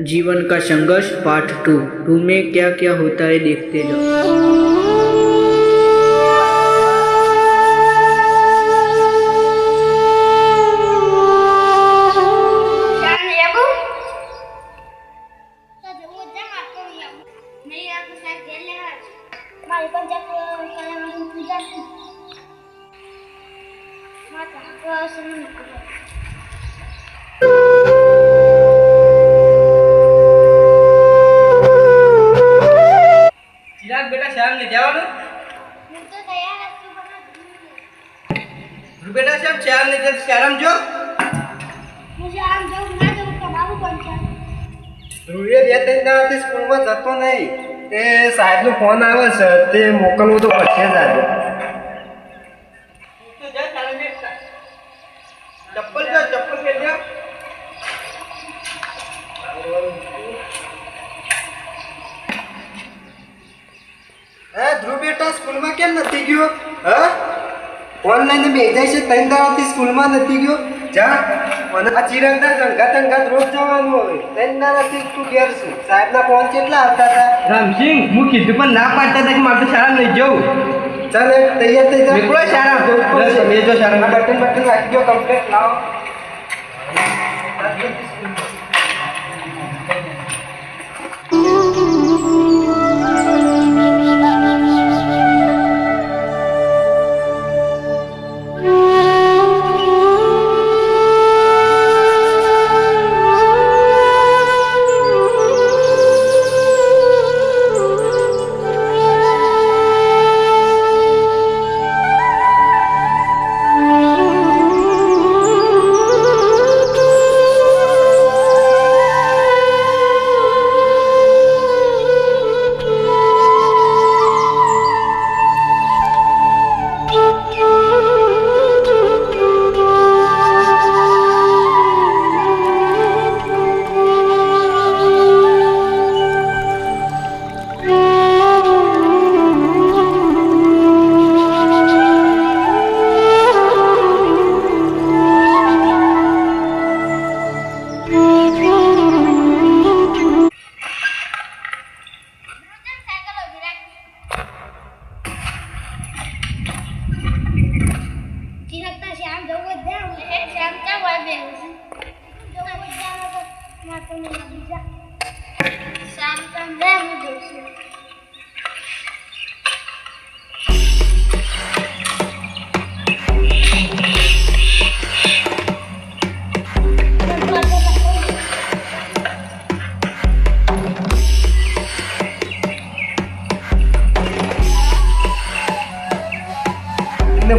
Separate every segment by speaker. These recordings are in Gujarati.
Speaker 1: जीवन का संघर्ष पार्ट 2 में क्या क्या होता है देखते जाओ।
Speaker 2: बेटा श्याम ने जवानो बेटा श्याम ने जब श्याम जो
Speaker 3: मुझे आम जो ना जो कमाबू પડશે
Speaker 2: રૂએ બે ત્રણ દાડાથી સ્કૂલમાં જતો નહીં તે સાહેબનો ફોન આવે છે તે મોકલવું તો પડશે જ આજે તો જા ચાલે ને ચપ્પલ પહેરજો ધ્રુવ બેટા સ્કૂલમાં કેમ નથી ગયો હા ઓનલાઈન બેસાય છે ત્રણ દાડાથી સ્કૂલમાં નથી ગયો જા અને આ ચિરંદા ગંગા રોજ જવાનું હોય ત્રણ દાડાથી તું ઘેર છું સાહેબના ફોન કેટલા આવતા હતા
Speaker 4: રામસિંહ હું કીધું પણ ના પાડતા હતા કે મારે તો શાળા નહીં જવું
Speaker 2: ચાલ તૈયાર થઈ જા
Speaker 4: નીકળો શાળા મેજો શાળા
Speaker 2: બટન રાખી દો કમ્પ્લીટ લાવો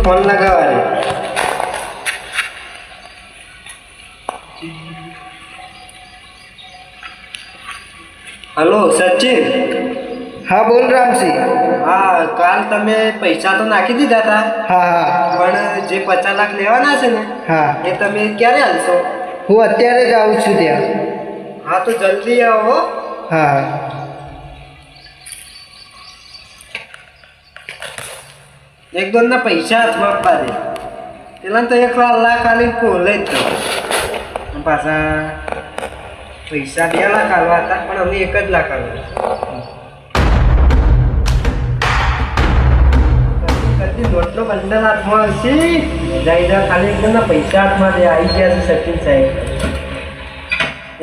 Speaker 2: फोन लगावा रे हेलो सचिन
Speaker 4: હા બોલ રામસિંહ
Speaker 2: હા કાલ તમે પૈસા તો નાખી દીધા હતા
Speaker 4: હા
Speaker 2: પણ જે 50 લાખ લેવાના છે ને
Speaker 4: હા
Speaker 2: એ તમે ક્યારે આલશો
Speaker 4: હું અત્યારે જ આવું છું ત્યાં
Speaker 2: હા તો જલ્દી આવો
Speaker 4: હા
Speaker 2: એક દોનના પૈસા હાથમાં આપવા દે પેલા તો 1 લાખ ખાલી બોલે જ તો પાછા પૈસા 2 લાખ આલવા હતા પણ અમને 1 જ લાખ આલ્યા કદી નોટનો બંડલ હાથમાં હશે જાય ખાલી એક દોનના પૈસા હાથમાં દે આવી ગયા છે સચિન સાહેબ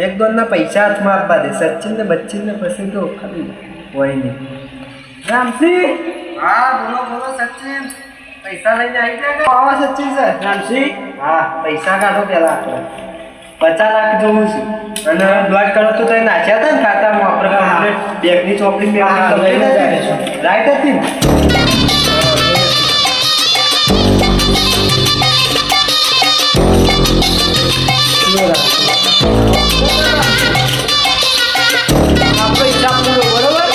Speaker 2: એક દોનના પૈસા હાથમાં આપવા દે સચિન ને બચ્ચિન ને પછી તો ખાલી હોય નહીં રામસિંહ હા બોલો સચિન પૈસા લઈને આવી ગયા આવો સચિન સર રામસિંહ હા પૈસા કાઢો પેલા આપણે 50 લાખ જોઉં છું અને બ્લડ કરો તો તમે નાખ્યા હતા ને ખાતામાં આપણે બેગની ચોપડી મેં રાઈટ હતી ને આપણો હિસાબ પૂરો બરોબર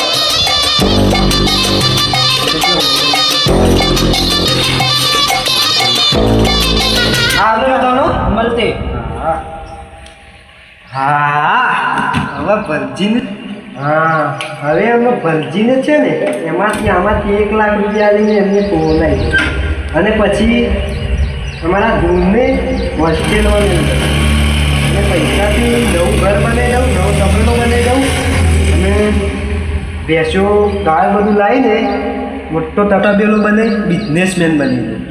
Speaker 2: મળતે હા હવે ભરજીને હવે અમે ભરજીને છે ને એમાંથી આમાંથી 1 લાખ રૂપિયા લઈને એમને બોલાવી અને પછી અમારા ધૂળને હોસ્ટેલમાં અને પૈસાથી નવું ઘર બનાવી દઉં, નવો તબેલો બનાવી દઉં અને ભેંસો ગાય બધું લાવીને મોટો તબેલો બનાવી બિઝનેસમેન બની દઉં.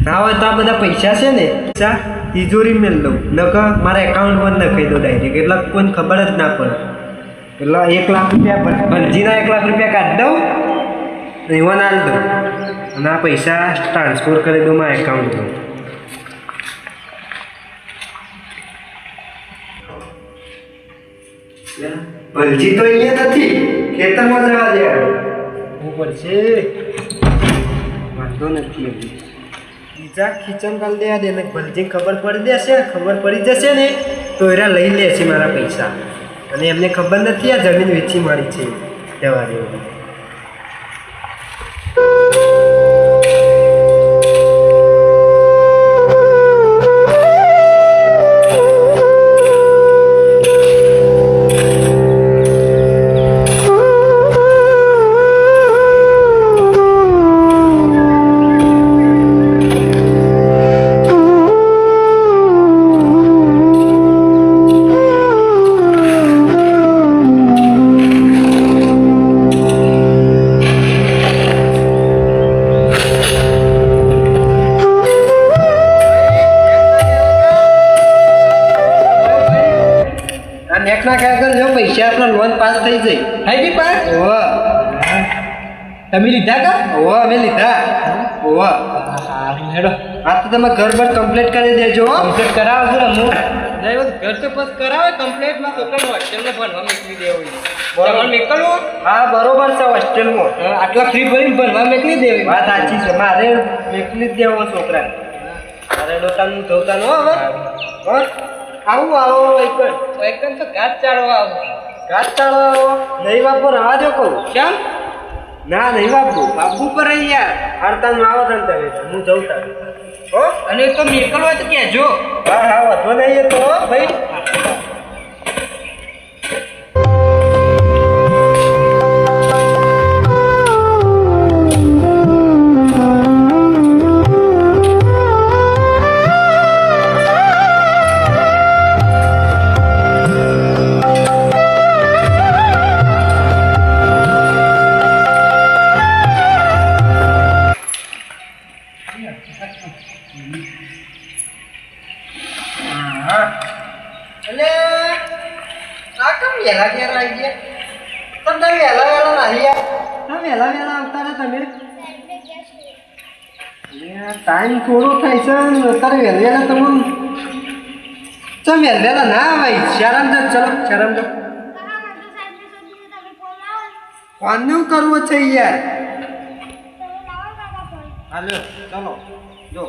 Speaker 2: ના હોય તો આ બધા પૈસા છે ને પૈસા તિજોરી મેળ દઉં, નકર મારા એકાઉન્ટમાં નખાઈ દઉં ડાયરેક્ટ, એટલે કોઈને ખબર જ ના પડે. એટલે 1 લાખ રૂપિયા ભલજીના 1 લાખ રૂપિયા કાઢી દઉં, એવા ના દઉં અને આ પૈસા ટ્રાન્સફર કરી દઉં મારા એકાઉન્ટમાં. ભલજી તો અહીંયા નથી, ખેતરમાં જવા દે. હું પડશે વાંધો નથી. બીજા ખીચન કાલ દેવા દે ને ભલજી ખબર પડી દેશે, ખબર પડી જશે ને તો એરા લઈ લેશે મારા પૈસા. અને એમને ખબર નથી આ જમીન વેચી મારી છે જવા દેવાની. નેટના કાગળ જો પૈસા આપણા લોન પાસ થઈ જાય.
Speaker 4: થઈ ગઈ પાસ?
Speaker 2: ઓવા
Speaker 4: તમે લીધા કા?
Speaker 2: ઓવા અમે લીધા. ઓવા
Speaker 4: સારું હેડો.
Speaker 2: આ તો તમે ઘર પર કમ્પ્લીટ કરી દેજો.
Speaker 4: કમ્પ્લીટ કરાવો છો ને હું નહીં ઘર તો બસ કરાવે કમ્પ્લીટમાં છોકરાને હોસ્ટેલમાં ભણવા મોકલી દેવું. બરાબર નીકળવું?
Speaker 2: હા બરોબર છે. હોસ્ટેલમાં
Speaker 4: આટલા ફ્રી ભરીને ભણવા મોકલી દેવી.
Speaker 2: વાત સાચી છે. મારે મોકલી જ દેવો છોકરાને. મારે લોટાનું ધોતાનું હવે આવું આવો
Speaker 4: એકન તો ઘાસ ચાળવા આવું.
Speaker 2: ઘાસ ચાળો નહીં બાપુ રવા દો કહું.
Speaker 4: કેમ?
Speaker 2: ના નહીં બાપુ
Speaker 4: બાપુ પર યાર
Speaker 2: હારતાનું આવો તને તમે હું જઉં તારે. હો
Speaker 4: અને તો નીકળવું હોય તો કહેજો.
Speaker 2: હા હા વધો નહીં એ તો હો ભાઈ.
Speaker 4: એટલે આ કેમ વહેલા ઘેર આવી ગયા? તમે વહેલા વહેલા આવી ગયા?
Speaker 2: હા વહેલા વહેલા આવતા ને તમે. ટાઈમ થોડો થાય છે ને અત્યારે વહેલા વહેલા તમે ચમ વહેલા વહેલા ના ભાઈ. શરમ જ ચલો શરમ જ. કોનું કરવું છે યાર? હાલો ચલો જો.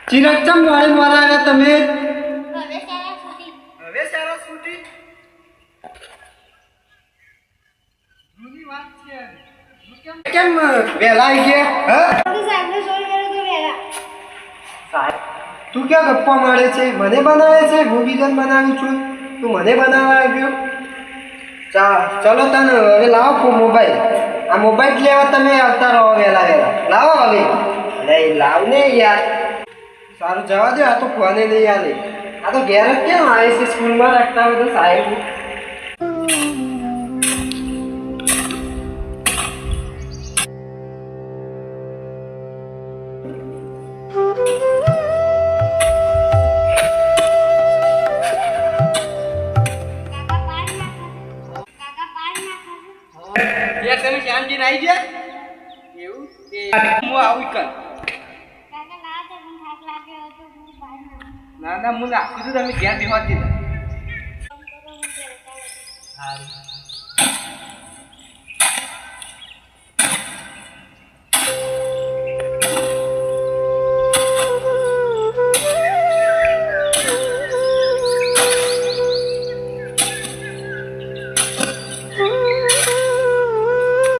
Speaker 2: ચિરાગ ચમ મોડે મોડા આવ્યા તમે? હવે સારા છૂટી. જૂની વાત છે. કેમ વહેલા આવી ગયા? હા તું ક્યાં ગપ્પા મારે છે? મને બનાવે છે? હું બીજાને બનાવું છું, તું મને બનાવવા આવ્યો? ચલો તને હવે લાવો મોબાઈલ. આ મોબાઈલ લેવા તમે આવતા રહો વહેલા વહેલા. લાવો હવે. અરે લાવ ને યાર. સારું જવા દો. આ તો ફોને નહીં આલે. આ તો ઘેર જ કેમ આવે છે? સ્કૂલમાં રાખતા હોય તો સાહેબ.
Speaker 4: ત્યાં તમે શાંતિને આવી ગયા એવું એ હું આવું કર
Speaker 3: કાકા ના તો મને થાક લાગ્યો હતો હું બહાર
Speaker 4: ના ના હું નાખી દઉં તમે ઘેર બેહવા જ દીધા
Speaker 3: કામ કરો હું ઘરે ચાલો.
Speaker 4: સારું